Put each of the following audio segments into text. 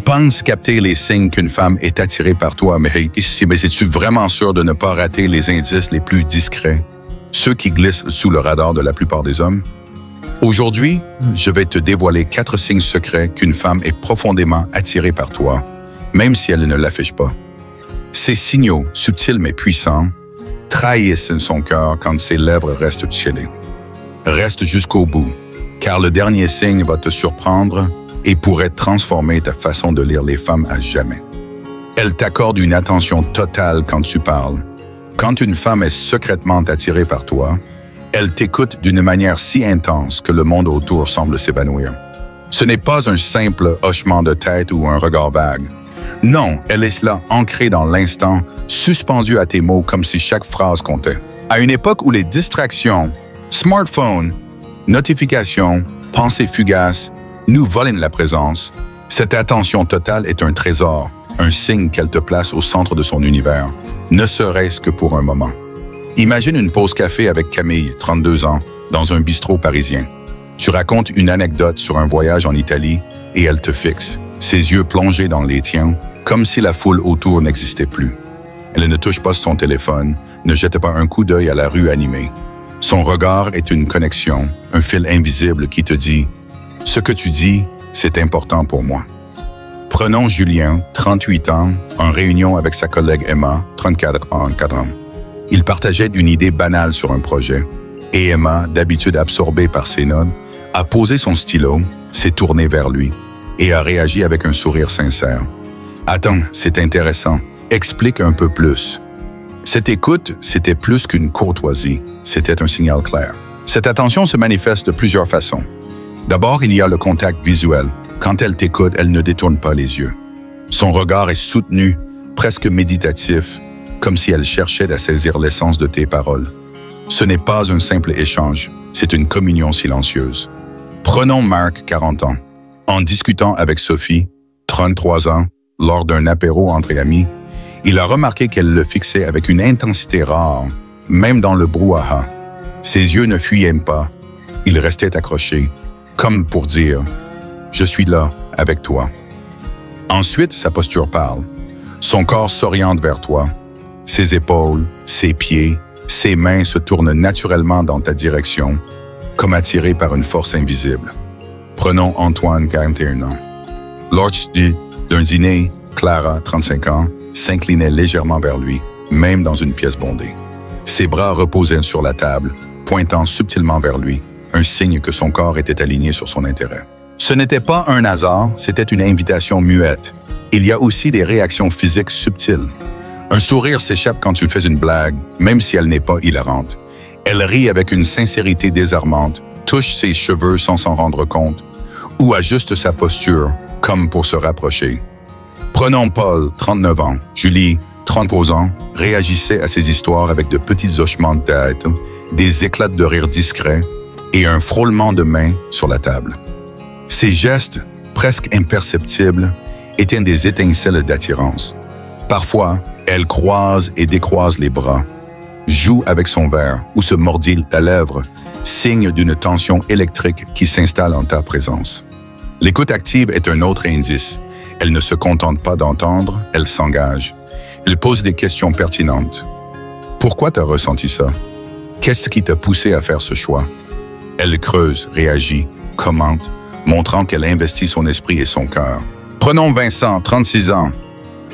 pense capter les signes qu'une femme est attirée par toi, mais es-tu vraiment sûr de ne pas rater les indices les plus discrets, ceux qui glissent sous le radar de la plupart des hommes? Aujourd'hui, je vais te dévoiler 4 signes secrets qu'une femme est profondément attirée par toi, même si elle ne l'affiche pas. Ces signaux, subtils mais puissants, trahissent son cœur quand ses lèvres restent scellées. Reste jusqu'au bout, car le dernier signe va te surprendre et pourrait transformer ta façon de lire les femmes à jamais. Elle t'accorde une attention totale quand tu parles. Quand une femme est secrètement attirée par toi, elle t'écoute d'une manière si intense que le monde autour semble s'évanouir. Ce n'est pas un simple hochement de tête ou un regard vague. Non, elle est là ancrée dans l'instant, suspendue à tes mots comme si chaque phrase comptait. À une époque où les distractions, smartphones, notifications, pensées fugaces, nous volent la présence, cette attention totale est un trésor, un signe qu'elle te place au centre de son univers, ne serait-ce que pour un moment. Imagine une pause café avec Camille, 32 ans, dans un bistrot parisien. Tu racontes une anecdote sur un voyage en Italie et elle te fixe, ses yeux plongés dans les tiens, comme si la foule autour n'existait plus. Elle ne touche pas son téléphone, ne jette pas un coup d'œil à la rue animée. Son regard est une connexion, un fil invisible qui te dit « Ce que tu dis, c'est important pour moi ». Prenons Julien, 38 ans, en réunion avec sa collègue Emma, 34 ans. Ils partageaient une idée banale sur un projet, et Emma, d'habitude absorbée par ses notes, a posé son stylo, s'est tournée vers lui, et a réagi avec un sourire sincère. « Attends, c'est intéressant. Explique un peu plus. » Cette écoute, c'était plus qu'une courtoisie, c'était un signal clair. Cette attention se manifeste de plusieurs façons. D'abord, il y a le contact visuel. Quand elle t'écoute, elle ne détourne pas les yeux. Son regard est soutenu, presque méditatif, comme si elle cherchait à saisir l'essence de tes paroles. Ce n'est pas un simple échange, c'est une communion silencieuse. Prenons Marc, 40 ans. En discutant avec Sophie, 33 ans, lors d'un apéro entre amis, il a remarqué qu'elle le fixait avec une intensité rare, même dans le brouhaha. Ses yeux ne fuyaient pas, il restait accroché, comme pour dire « Je suis là, avec toi ». Ensuite, sa posture parle. Son corps s'oriente vers toi. Ses épaules, ses pieds, ses mains se tournent naturellement dans ta direction, comme attirés par une force invisible. Prenons Antoine, 41 ans. Lors d'un dîner, Clara, 35 ans, s'inclinait légèrement vers lui, même dans une pièce bondée. Ses bras reposaient sur la table, pointant subtilement vers lui, un signe que son corps était aligné sur son intérêt. Ce n'était pas un hasard, c'était une invitation muette. Il y a aussi des réactions physiques subtiles. Un sourire s'échappe quand tu fais une blague, même si elle n'est pas hilarante. Elle rit avec une sincérité désarmante, touche ses cheveux sans s'en rendre compte, ou ajuste sa posture, comme pour se rapprocher. Prenons Paul, 39 ans, Julie, 33 ans, réagissaient à ces histoires avec de petits hochements de tête, des éclats de rire discrets et un frôlement de mains sur la table. Ces gestes, presque imperceptibles, étaient des étincelles d'attirance. Parfois, elle croise et décroise les bras, joue avec son verre ou se mordit la lèvre, signe d'une tension électrique qui s'installe en ta présence. L'écoute active est un autre indice. Elle ne se contente pas d'entendre, elle s'engage. Elle pose des questions pertinentes. Pourquoi tu as ressenti ça? Qu'est-ce qui t'a poussé à faire ce choix? Elle creuse, réagit, commente, montrant qu'elle investit son esprit et son cœur. Prenons Vincent, 36 ans.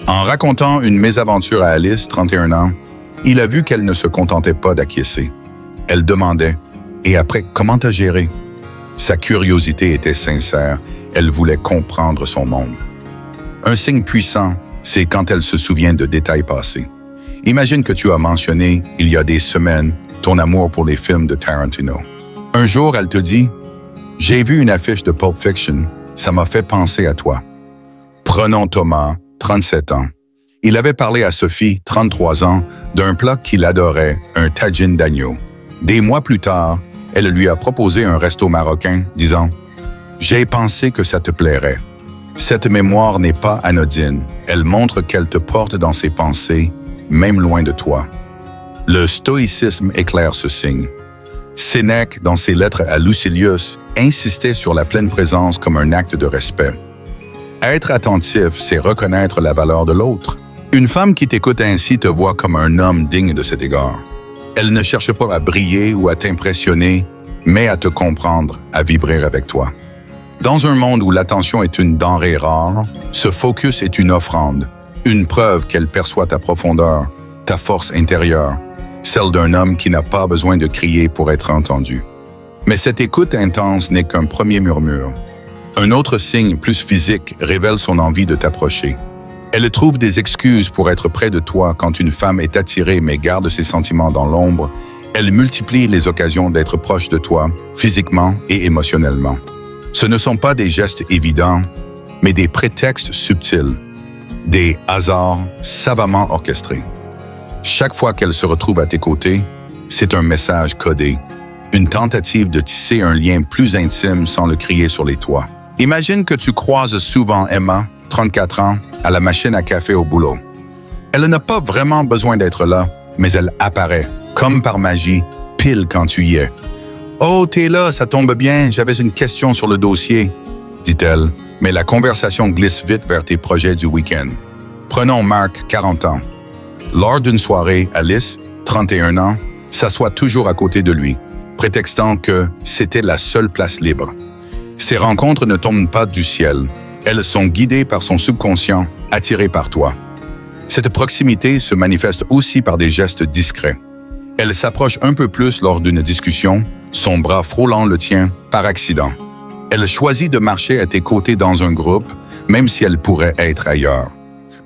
En racontant une mésaventure à Alice, 31 ans, il a vu qu'elle ne se contentait pas d'acquiescer. Elle demandait « Et après, comment t'as géré ?» Sa curiosité était sincère, elle voulait comprendre son monde. Un signe puissant, c'est quand elle se souvient de détails passés. Imagine que tu as mentionné, il y a des semaines, ton amour pour les films de Tarantino. Un jour, elle te dit « J'ai vu une affiche de Pulp Fiction, ça m'a fait penser à toi. » Prenons Thomas, 37 ans. Il avait parlé à Sophie, 33 ans, d'un plat qu'il adorait, un tagine d'agneau. Des mois plus tard, elle lui a proposé un resto marocain, disant « J'ai pensé que ça te plairait. » Cette mémoire n'est pas anodine. Elle montre qu'elle te porte dans ses pensées, même loin de toi. Le stoïcisme éclaire ce signe. Sénèque, dans ses lettres à Lucilius, insistait sur la pleine présence comme un acte de respect. Être attentif, c'est reconnaître la valeur de l'autre. Une femme qui t'écoute ainsi te voit comme un homme digne de cet égard. Elle ne cherche pas à briller ou à t'impressionner, mais à te comprendre, à vibrer avec toi. Dans un monde où l'attention est une denrée rare, ce focus est une offrande, une preuve qu'elle perçoit ta profondeur, ta force intérieure, celle d'un homme qui n'a pas besoin de crier pour être entendu. Mais cette écoute intense n'est qu'un premier murmure. Un autre signe plus physique révèle son envie de t'approcher. Elle trouve des excuses pour être près de toi quand une femme est attirée mais garde ses sentiments dans l'ombre. Elle multiplie les occasions d'être proche de toi, physiquement et émotionnellement. Ce ne sont pas des gestes évidents, mais des prétextes subtils, des hasards savamment orchestrés. Chaque fois qu'elle se retrouve à tes côtés, c'est un message codé, une tentative de tisser un lien plus intime sans le crier sur les toits. Imagine que tu croises souvent Emma, 34 ans, à la machine à café au boulot. Elle n'a pas vraiment besoin d'être là, mais elle apparaît, comme par magie, pile quand tu y es. « Oh, t'es là, ça tombe bien, j'avais une question sur le dossier », dit-elle, mais la conversation glisse vite vers tes projets du week-end. Prenons Mark, 40 ans. Lors d'une soirée, Alice, 31 ans, s'assoit toujours à côté de lui, prétextant que c'était la seule place libre. Ces rencontres ne tombent pas du ciel. Elles sont guidées par son subconscient, attirées par toi. Cette proximité se manifeste aussi par des gestes discrets. Elle s'approche un peu plus lors d'une discussion, son bras frôlant le tien par accident. Elle choisit de marcher à tes côtés dans un groupe, même si elle pourrait être ailleurs.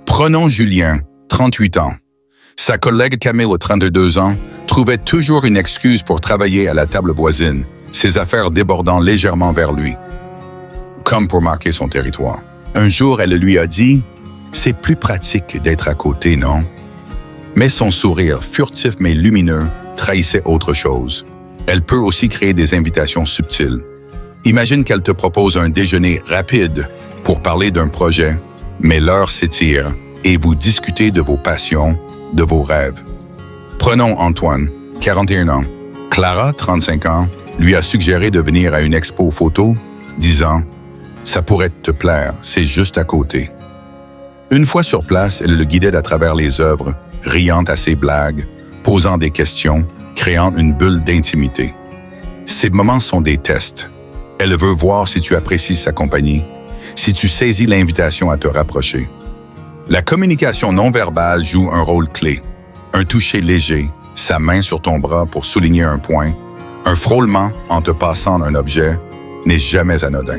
Prenons Julien, 38 ans. Sa collègue Camille, 32 ans, trouvait toujours une excuse pour travailler à la table voisine, ses affaires débordant légèrement vers lui, comme pour marquer son territoire. Un jour, elle lui a dit « C'est plus pratique d'être à côté, non ?» Mais son sourire, furtif mais lumineux, trahissait autre chose. Elle peut aussi créer des invitations subtiles. Imagine qu'elle te propose un déjeuner rapide pour parler d'un projet, mais l'heure s'étire et vous discutez de vos passions, de vos rêves. Prenons Antoine, 41 ans. Clara, 35 ans, lui a suggéré de venir à une expo photo, disant « Ça pourrait te plaire, c'est juste à côté ». Une fois sur place, elle le guidait à travers les œuvres, riant à ses blagues, posant des questions, créant une bulle d'intimité. Ces moments sont des tests. Elle veut voir si tu apprécies sa compagnie, si tu saisis l'invitation à te rapprocher. La communication non verbale joue un rôle clé. Un toucher léger, sa main sur ton bras pour souligner un point, un frôlement en te passant un objet n'est jamais anodin.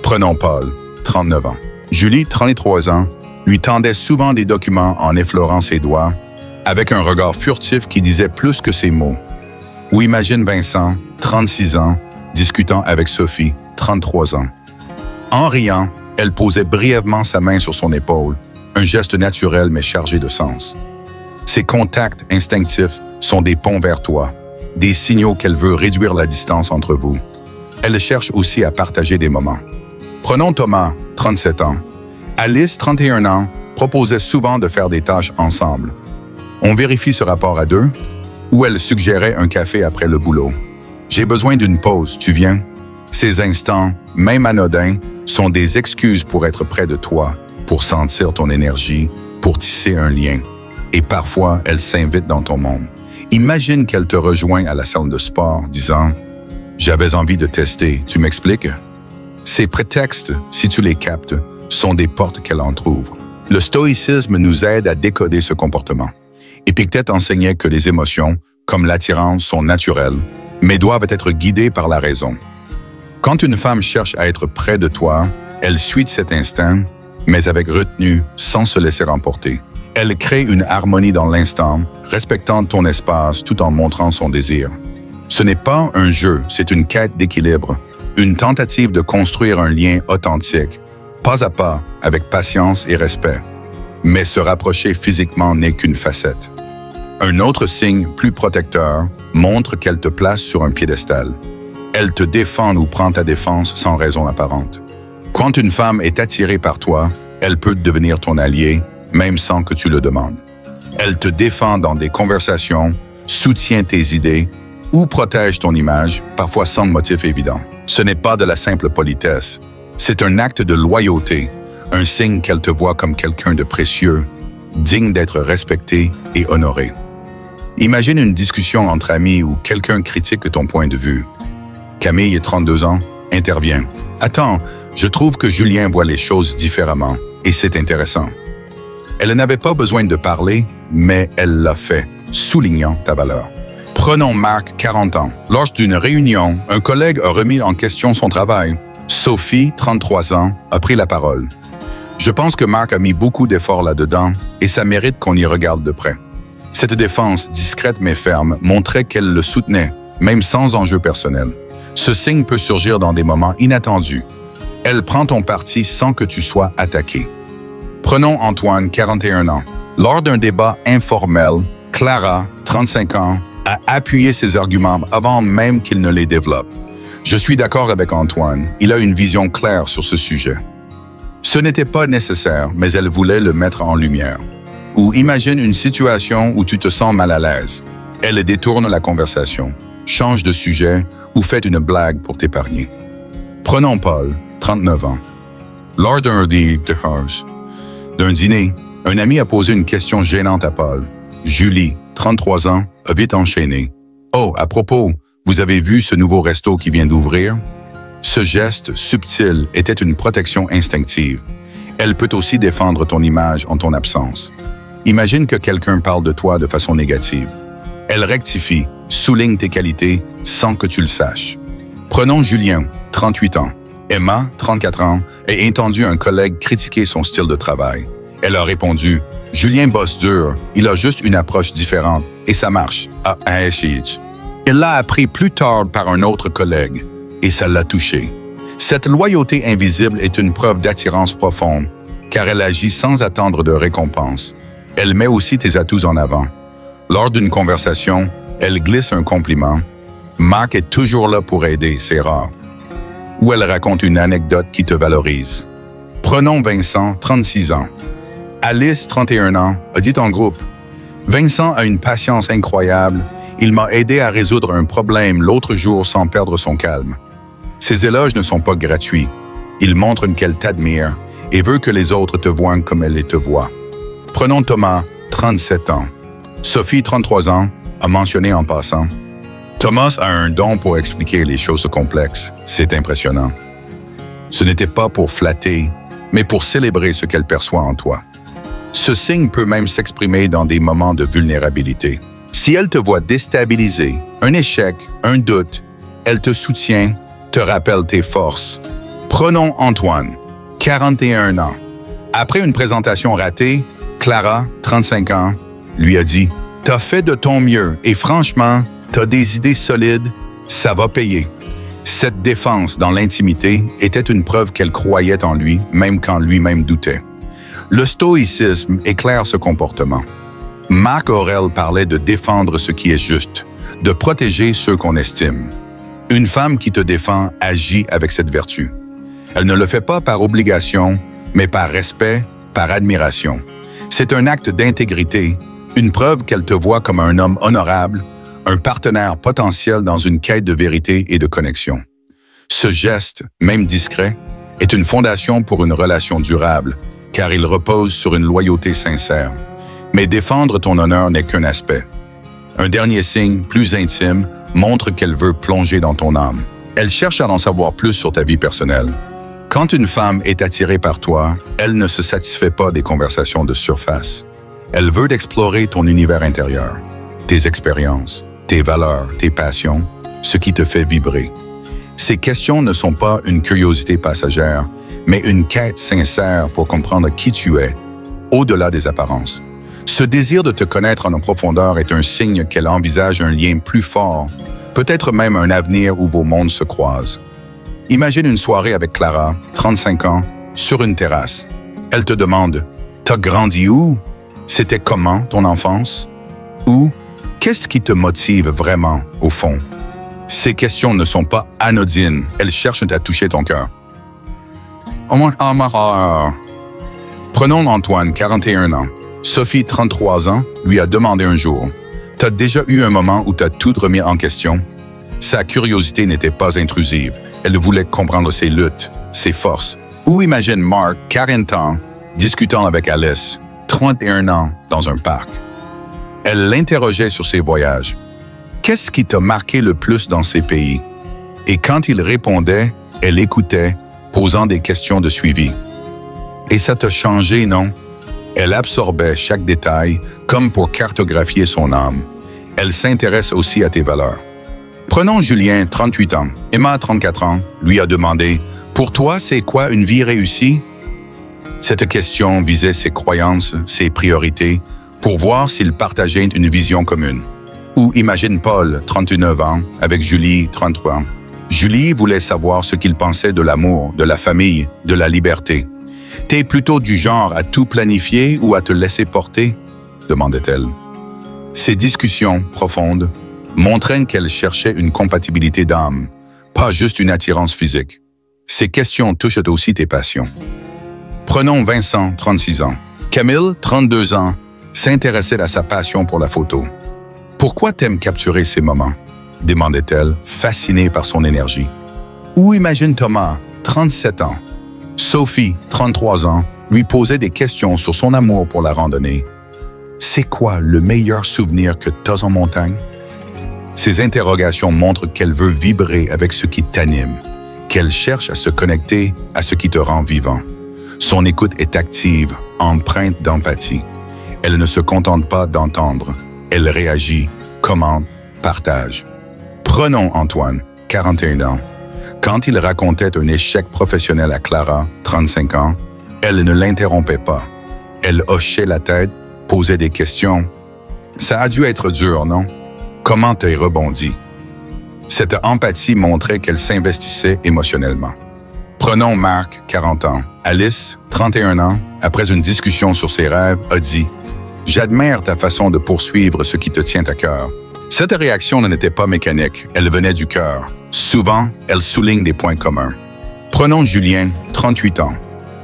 Prenons Paul, 39 ans. Julie, 33 ans, lui tendait souvent des documents en effleurant ses doigts, avec un regard furtif qui disait plus que ses mots. Ou imagine Vincent, 36 ans, discutant avec Sophie, 33 ans. En riant, elle posait brièvement sa main sur son épaule, un geste naturel mais chargé de sens. Ces contacts instinctifs sont des ponts vers toi, des signaux qu'elle veut réduire la distance entre vous. Elle cherche aussi à partager des moments. Prenons Thomas, 37 ans. Alice, 31 ans, proposait souvent de faire des tâches ensemble. On vérifie ce rapport à deux, ou elle suggérait un café après le boulot. J'ai besoin d'une pause, tu viens? Ces instants, même anodins, sont des excuses pour être près de toi, pour sentir ton énergie, pour tisser un lien. Et parfois, elle s'invite dans ton monde. Imagine qu'elle te rejoint à la salle de sport, disant « J'avais envie de tester, tu m'expliques ?» Ces prétextes, si tu les captes, sont des portes qu'elle entrouvre. Le stoïcisme nous aide à décoder ce comportement. Épictète enseignait que les émotions, comme l'attirance, sont naturelles, mais doivent être guidées par la raison. Quand une femme cherche à être près de toi, elle suit cet instinct, mais avec retenue, sans se laisser emporter. Elle crée une harmonie dans l'instant, respectant ton espace tout en montrant son désir. Ce n'est pas un jeu, c'est une quête d'équilibre, une tentative de construire un lien authentique, pas à pas, avec patience et respect. Mais se rapprocher physiquement n'est qu'une facette. Un autre signe plus protecteur montre qu'elle te place sur un piédestal. Elle te défend ou prend ta défense sans raison apparente. Quand une femme est attirée par toi, elle peut devenir ton allié, même sans que tu le demandes. Elle te défend dans des conversations, soutient tes idées ou protège ton image, parfois sans motif évident. Ce n'est pas de la simple politesse. C'est un acte de loyauté, un signe qu'elle te voit comme quelqu'un de précieux, digne d'être respecté et honoré. Imagine une discussion entre amis où quelqu'un critique ton point de vue. Camille, 32 ans, intervient. « Attends, je trouve que Julien voit les choses différemment, et c'est intéressant. » Elle n'avait pas besoin de parler, mais elle l'a fait, soulignant ta valeur. Prenons Marc, 40 ans. Lors d'une réunion, un collègue a remis en question son travail. Sophie, 33 ans, a pris la parole. Je pense que Marc a mis beaucoup d'efforts là-dedans et ça mérite qu'on y regarde de près. Cette défense, discrète mais ferme, montrait qu'elle le soutenait, même sans enjeu personnel. Ce signe peut surgir dans des moments inattendus. Elle prend ton parti sans que tu sois attaqué. Prenons Antoine, 41 ans. Lors d'un débat informel, Clara, 35 ans, a appuyé ses arguments avant même qu'il ne les développe. Je suis d'accord avec Antoine, il a une vision claire sur ce sujet. Ce n'était pas nécessaire, mais elle voulait le mettre en lumière. Ou imagine une situation où tu te sens mal à l'aise. Elle détourne la conversation, change de sujet ou fait une blague pour t'épargner. Prenons Paul, 39 ans. Lors d'un dîner, un ami a posé une question gênante à Paul. Julie, 33 ans, a vite enchaîné. « Oh, à propos, vous avez vu ce nouveau resto qui vient d'ouvrir? » Ce geste subtil était une protection instinctive. Elle peut aussi défendre ton image en ton absence. Imagine que quelqu'un parle de toi de façon négative. Elle rectifie, souligne tes qualités sans que tu le saches. Prenons Julien, 38 ans. Emma, 34 ans, a entendu un collègue critiquer son style de travail. Elle a répondu « Julien bosse dur, il a juste une approche différente et ça marche. » Elle l'a appris plus tard par un autre collègue et ça l'a touché. Cette loyauté invisible est une preuve d'attirance profonde car elle agit sans attendre de récompense. Elle met aussi tes atouts en avant. Lors d'une conversation, elle glisse un compliment. Marc est toujours là pour aider, c'est rare. Ou elle raconte une anecdote qui te valorise. Prenons Vincent, 36 ans. Alice, 31 ans, a dit en groupe « Vincent a une patience incroyable. Il m'a aidé à résoudre un problème l'autre jour sans perdre son calme. » Ces éloges ne sont pas gratuits. Ils montrent qu'elle t'admire et veut que les autres te voient comme elle te voit. Prenons Thomas, 37 ans. Sophie, 33 ans, a mentionné en passant. Thomas a un don pour expliquer les choses complexes. C'est impressionnant. Ce n'était pas pour flatter, mais pour célébrer ce qu'elle perçoit en toi. Ce signe peut même s'exprimer dans des moments de vulnérabilité. Si elle te voit déstabilisé, un échec, un doute, elle te soutient, te rappelle tes forces. Prenons Antoine, 41 ans. Après une présentation ratée, Clara, 35 ans, lui a dit « T'as fait de ton mieux et franchement, t'as des idées solides, ça va payer. » Cette défense dans l'intimité était une preuve qu'elle croyait en lui, même quand lui-même doutait. Le stoïcisme éclaire ce comportement. Marc Aurèle parlait de défendre ce qui est juste, de protéger ceux qu'on estime. Une femme qui te défend agit avec cette vertu. Elle ne le fait pas par obligation, mais par respect, par admiration. C'est un acte d'intégrité, une preuve qu'elle te voit comme un homme honorable, un partenaire potentiel dans une quête de vérité et de connexion. Ce geste, même discret, est une fondation pour une relation durable, car il repose sur une loyauté sincère. Mais défendre ton honneur n'est qu'un aspect. Un dernier signe, plus intime, montre qu'elle veut plonger dans ton âme. Elle cherche à en savoir plus sur ta vie personnelle. Quand une femme est attirée par toi, elle ne se satisfait pas des conversations de surface. Elle veut explorer ton univers intérieur, tes expériences, tes valeurs, tes passions, ce qui te fait vibrer. Ces questions ne sont pas une curiosité passagère, mais une quête sincère pour comprendre qui tu es, au-delà des apparences. Ce désir de te connaître en profondeur est un signe qu'elle envisage un lien plus fort, peut-être même un avenir où vos mondes se croisent. Imagine une soirée avec Clara, 35 ans, sur une terrasse. Elle te demande « T'as grandi où? C'était comment ton enfance? Ou qu'est-ce qui te motive vraiment au fond? » Ces questions ne sont pas anodines, elles cherchent à toucher ton cœur. Prenons Antoine, 41 ans. Sophie, 33 ans, lui a demandé un jour « T'as déjà eu un moment où t'as tout remis en question? » Sa curiosité n'était pas intrusive. Elle voulait comprendre ses luttes, ses forces, Ou imagine Mark, 40 ans, discutant avec Alice, 31 ans, dans un parc. Elle l'interrogeait sur ses voyages. Qu'est-ce qui t'a marqué le plus dans ces pays? Et quand il répondait, elle écoutait, posant des questions de suivi. Et ça t'a changé, non? Elle absorbait chaque détail comme pour cartographier son âme. Elle s'intéresse aussi à tes valeurs. Prenons Julien, 38 ans. Emma, 34 ans, lui a demandé « Pour toi, c'est quoi une vie réussie ?» Cette question visait ses croyances, ses priorités, pour voir s'ils partageaient une vision commune. Ou imagine Paul, 39 ans, avec Julie, 33 ans. Julie voulait savoir ce qu'il pensait de l'amour, de la famille, de la liberté. « T'es plutôt du genre à tout planifier ou à te laisser porter ?» demandait-elle. Ces discussions profondes montraient qu'elle cherchait une compatibilité d'âme, pas juste une attirance physique. Ces questions touchent aussi tes passions. Prenons Vincent, 36 ans. Camille, 32 ans, s'intéressait à sa passion pour la photo. « Pourquoi t'aimes capturer ces moments ?» demandait-elle, fascinée par son énergie. Ou imagine Thomas, 37 ans. Sophie, 33 ans, lui posait des questions sur son amour pour la randonnée. C'est quoi le meilleur souvenir que t'as en montagne? Ces interrogations montrent qu'elle veut vibrer avec ce qui t'anime, qu'elle cherche à se connecter à ce qui te rend vivant. Son écoute est active, empreinte d'empathie. Elle ne se contente pas d'entendre, elle réagit, commente, partage. Prenons Antoine, 41 ans. Quand il racontait un échec professionnel à Clara, 35 ans, elle ne l'interrompait pas. Elle hochait la tête, posait des questions. Ça a dû être dur, non? Comment t'as rebondi? Cette empathie montrait qu'elle s'investissait émotionnellement. Prenons Marc, 40 ans. Alice, 31 ans, après une discussion sur ses rêves, a dit « J'admire ta façon de poursuivre ce qui te tient à cœur. » Cette réaction n'était pas mécanique, elle venait du cœur. Souvent, elle souligne des points communs. Prenons Julien, 38 ans.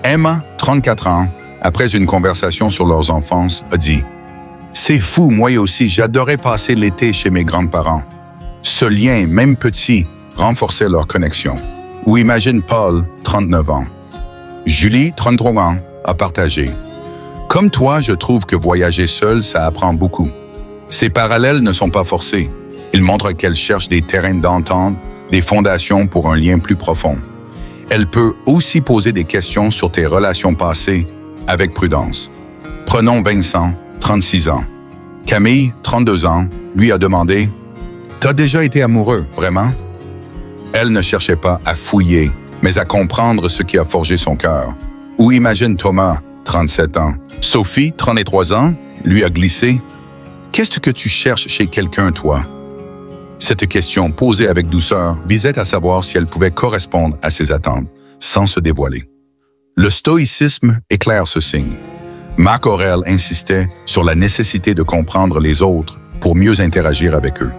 Emma, 34 ans, après une conversation sur leurs enfances, a dit « C'est fou, moi aussi, j'adorais passer l'été chez mes grands-parents. » Ce lien, même petit, renforçait leur connexion. Ou imagine Paul, 39 ans. Julie, 33 ans, a partagé « Comme toi, je trouve que voyager seul, ça apprend beaucoup. » Ces parallèles ne sont pas forcés. Ils montrent qu'elle cherche des terrains d'entente, des fondations pour un lien plus profond. Elle peut aussi poser des questions sur tes relations passées avec prudence. Prenons Vincent, 36 ans. Camille, 32 ans, lui a demandé « T'as déjà été amoureux, vraiment? » Elle ne cherchait pas à fouiller, mais à comprendre ce qui a forgé son cœur. Ou imagine Thomas, 37 ans. Sophie, 33 ans, lui a glissé « Qu'est-ce que tu cherches chez quelqu'un, toi? » Cette question, posée avec douceur, visait à savoir si elle pouvait correspondre à ses attentes, sans se dévoiler. Le stoïcisme éclaire ce signe. Marc Aurèle insistait sur la nécessité de comprendre les autres pour mieux interagir avec eux.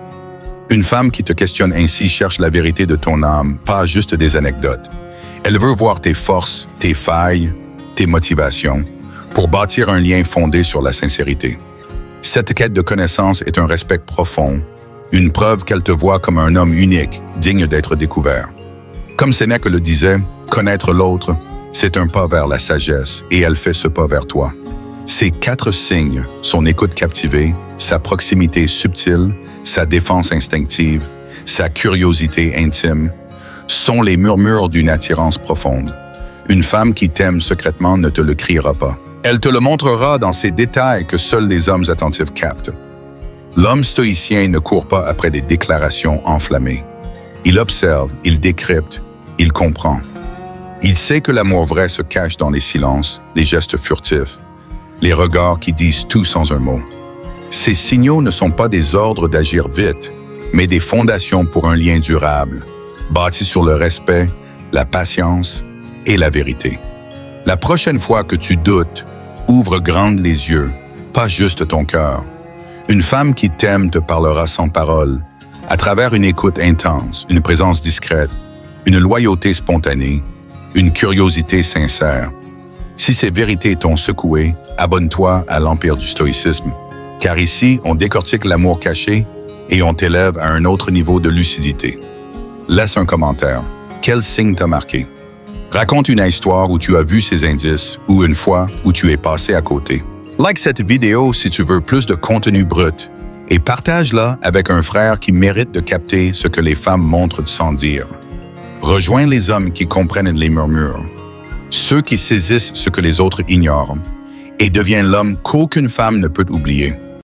Une femme qui te questionne ainsi cherche la vérité de ton âme, pas juste des anecdotes. Elle veut voir tes forces, tes failles, tes motivations, pour bâtir un lien fondé sur la sincérité. Cette quête de connaissance est un respect profond, une preuve qu'elle te voit comme un homme unique, digne d'être découvert. Comme Sénèque le disait, connaître l'autre, c'est un pas vers la sagesse, et elle fait ce pas vers toi. Ces 4 signes, son écoute captivée, sa proximité subtile, sa défense instinctive, sa curiosité intime, sont les murmures d'une attirance profonde. Une femme qui t'aime secrètement ne te le criera pas. Elle te le montrera dans ces détails que seuls les hommes attentifs captent. L'homme stoïcien ne court pas après des déclarations enflammées. Il observe, il décrypte, il comprend. Il sait que l'amour vrai se cache dans les silences, les gestes furtifs, les regards qui disent tout sans un mot. Ces signaux ne sont pas des ordres d'agir vite, mais des fondations pour un lien durable, bâti sur le respect, la patience et la vérité. La prochaine fois que tu doutes, ouvre grandes les yeux, pas juste ton cœur. Une femme qui t'aime te parlera sans parole, à travers une écoute intense, une présence discrète, une loyauté spontanée, une curiosité sincère. Si ces vérités t'ont secoué, abonne-toi à l'Empire du Stoïcisme, car ici, on décortique l'amour caché et on t'élève à un autre niveau de lucidité. Laisse un commentaire. Quel signe t'a marqué? Raconte une histoire où tu as vu ces indices ou une fois où tu es passé à côté. Like cette vidéo si tu veux plus de contenu brut et partage-la avec un frère qui mérite de capter ce que les femmes montrent sans dire. Rejoins les hommes qui comprennent les murmures, ceux qui saisissent ce que les autres ignorent, et deviens l'homme qu'aucune femme ne peut oublier.